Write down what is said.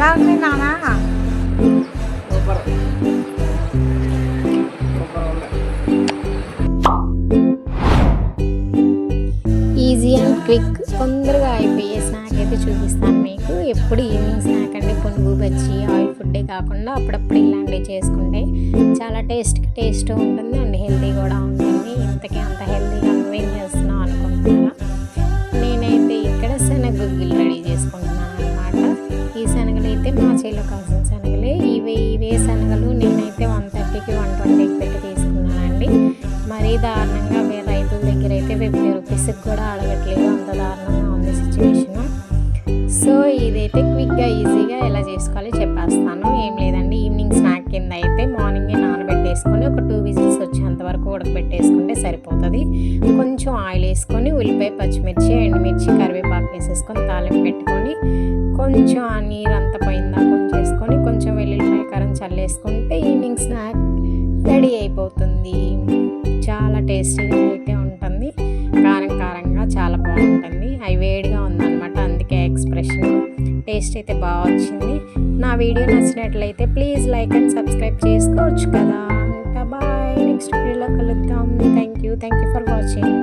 ఎలా ఉంది నానా? ఈజీ అండ్ క్విక్ తొందరగా అయిపోయే స్నాక్ అయితే చూపిస్తాను మీకు. ఎప్పుడు ఈవినింగ్ స్నాక్ అంటే పునుగు బజ్జీ ఆయిల్ ఫుడ్డే కాకుండా అప్పుడప్పుడు ఇలాంటివి చేసుకుంటే చాలా టేస్ట్ ఉంటుంది అండ్ హెల్తీ కూడా ఉంటుంది. ఇంతకీ అంత హెల్తీగా నువ్వేం చేస్తున్నావు అనుకుంటున్నారా? నేనైతే ఇక్కడ శనగ గుగ్గిలు రెడీ చేసుకుంటున్నాను అనమాట. ఈ శనగలు అయితే మా చేలో కాసిన శనగలే. ఇవే శనగలు నేనైతే 130కి 120కి పెట్టి తీసుకున్నానండి. మరీ దారుణంగా రైతుల దగ్గర అయితే 50 రూపీస్కి కూడా అడగట్లేదు, అంత దారుణంగా ఉంది సిచ్యువేషను. సో ఇదైతే క్విక్గా ఈజీగా ఎలా చేసుకోవాలో చెప్పేస్తాను. ఏం లేదండి, ఈవినింగ్ స్నాక్ కింద అయితే మార్నింగే నానబెట్టేసుకొని ఒక 2 విజిల్స్ వచ్చేంత వరకు ఉడకబెట్టేసుకుంటే సరిపోతుంది. కొంచెం ఆయిల్ వేసుకొని ఉల్లిపాయ, పచ్చిమిర్చి, ఎండుమిర్చి, కరివేపాకు వేసేసుకొని తాలింపు పెట్టుకొని కొంచెం ఆ నీరు అంతా పోయిందాక ఉంచేసుకొని కొంచెం వెల్లుల్లిపాయ కారం చల్లేసుకుంటే ఈవినింగ్ స్నాక్ రెడీ అయిపోతుంది. చాలా టేస్టీగా అయితే ఉంటుంది, కారంగా చాలా బాగుంటుంది. అవి వేడిగా ఉందన్నమాట, అందుకే ఎక్స్ప్రెషన్. టేస్ట్ అయితే బాగా వచ్చింది. నా వీడియో నచ్చినట్లయితే ప్లీజ్ లైక్ అండ్ సబ్స్క్రైబ్ చేసుకోవచ్చు కదా. ఇంకా బాయ్, నెక్స్ట్ వీడియోలో కలుద్దాం. Thank you for watching.